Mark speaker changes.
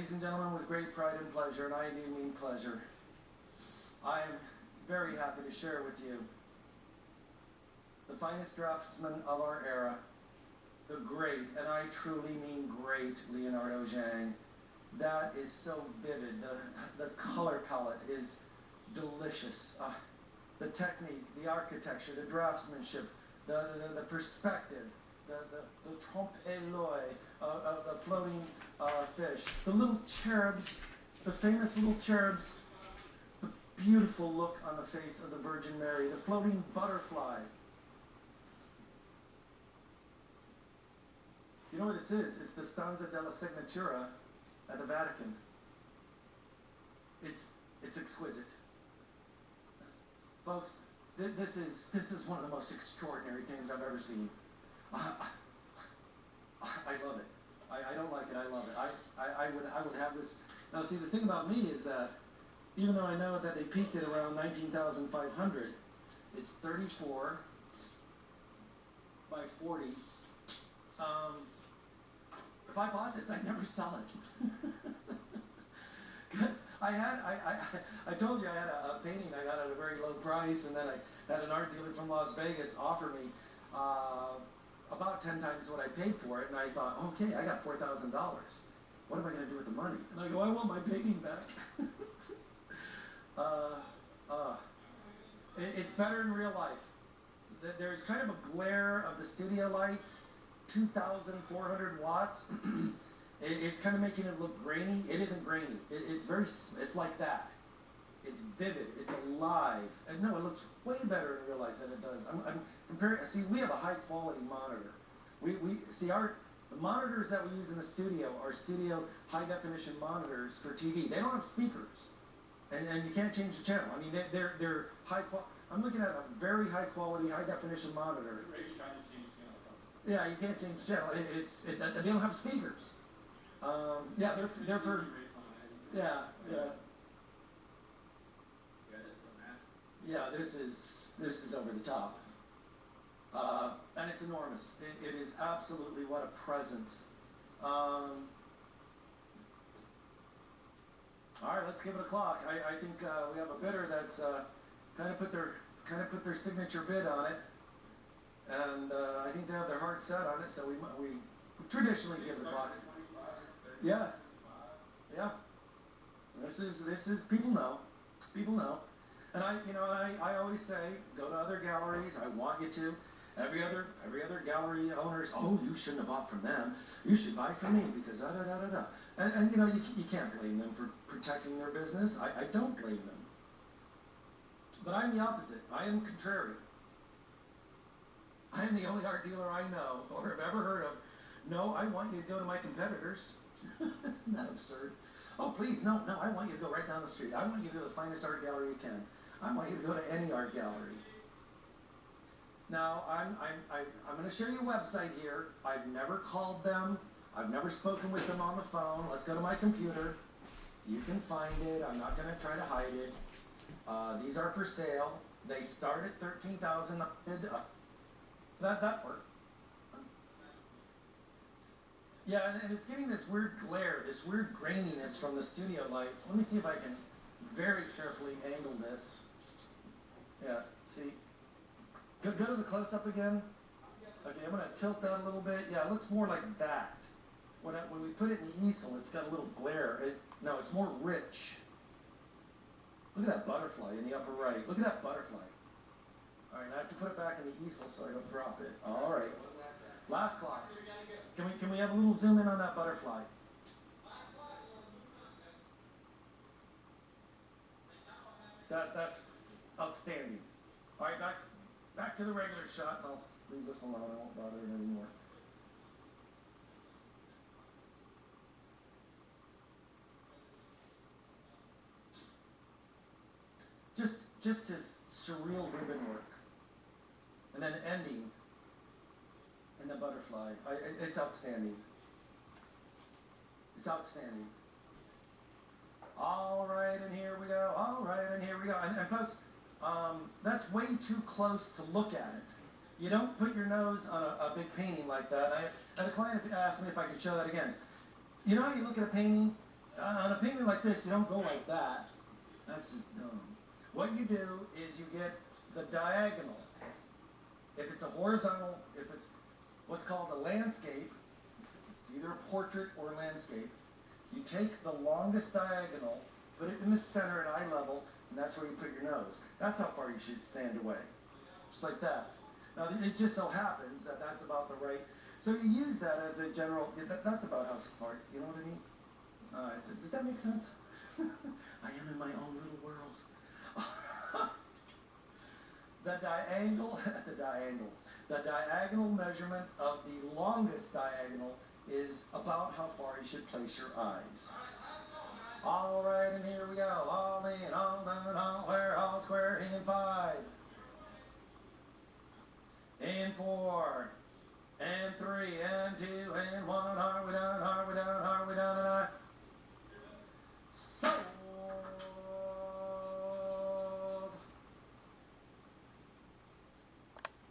Speaker 1: Ladies and gentlemen, with great pride and pleasure, and I do mean pleasure, I am very happy to share with you the finest draftsman of our era, the great, and I truly mean great, Leonardo Zhang. That is so vivid. The color palette is delicious. The technique, the architecture, the draftsmanship, the perspective, the trompe-l'oeil, the floating fish, the little cherubs, the famous little cherubs, the beautiful look on the face of the Virgin Mary, the floating butterfly. You know what this is? It's the Stanza della Signatura at the Vatican. It's exquisite. Folks, this is one of the most extraordinary things I've ever seen. I love it. I don't like it, I love it. I would have this. Now see, the thing about me is that even though I know that they peaked at around 19,500, it's 34 by 40. If I bought this, I'd never sell it. Because I told you I had a painting I got at a very low price, and then I had an art dealer from Las Vegas offer me about 10 times what I paid for it, and I thought, okay, I got $4,000. What am I going to do with the money? And I go, I want my painting back. It's better in real life. There's kind of a glare of the studio lights, 2,400 watts. It's kind of making it look grainy. It isn't grainy. It's like that. It's vivid. It's alive. And no, it looks way better in real life than it does. I'm comparing. See, we have a high quality monitor. We see the monitors that we use in the studio are studio high definition monitors for TV. They don't have speakers, and you can't change the channel. I mean, they're high quality. I'm looking at a very high quality, high definition monitor. Yeah, you can't change the channel. They don't have speakers. Yeah, they're for. Yeah. Yeah, this is over the top, and it's enormous. It is absolutely what a presence. All right, let's give it a clock. I think we have a bidder that's kind of put their signature bid on it, and I think they have their heart set on it. So we traditionally give the clock. Yeah. This is people know. And I always say, go to other galleries. I want you to. Every other gallery owners, oh, you shouldn't have bought from them. You should buy from me because da da da da da. And you can't blame them for protecting their business. I don't blame them. But I'm the opposite. I am contrary. I am the only art dealer I know or have ever heard of. No, I want you to go to my competitors. Isn't that absurd? Oh, please, no, I want you to go right down the street. I want you to go to the finest art gallery you can. I want you to go to any art gallery. Now, I'm going to show you a website here. I've never called them. I've never spoken with them on the phone. Let's go to my computer. You can find it. I'm not going to try to hide it. These are for sale. They start at $13,000. That worked. Yeah, and it's getting this weird glare, this weird graininess from the studio lights. Let me see if I can very carefully angle this. Yeah, see? Go to the close-up again. Okay, I'm going to tilt that a little bit. Yeah, it looks more like that. When we put it in the easel, it's got a little glare. No, it's more rich. Look at that butterfly in the upper right. Look at that butterfly. All right, I have to put it back in the easel so I don't drop it. All right. Last clock. Can we have a little zoom in on that butterfly? That's outstanding. All right, back to the regular shot, and I'll leave this alone. I won't bother it anymore. Just his surreal ribbon work, and then ending in the butterfly. It's outstanding. It's outstanding. All right, and here we go. All right, and here we go. And folks, that's way too close to look at it. You don't put your nose on a big painting like that. I had a client asked me if I could show that again. You know how you look at a painting On a painting like this, you don't go like that. That's just dumb. What you do is you get the diagonal. If it's a horizontal, if it's what's called a landscape, it's either a portrait or a landscape. You take the longest diagonal, put it in the center at eye level, and that's where you put your nose. That's how far you should stand away. Just like that. Now, it just so happens that that's about the right. So you use that as a general, that's about how far, you know what I mean? Does that make sense? I am in my own little world. The diagonal measurement of the longest diagonal is about how far you should place your eyes. All right, and here we go. All in, all done, all where, all square, in 5. In 4. And 3, and 2, and 1. Are we done, are we done, are we done, and I...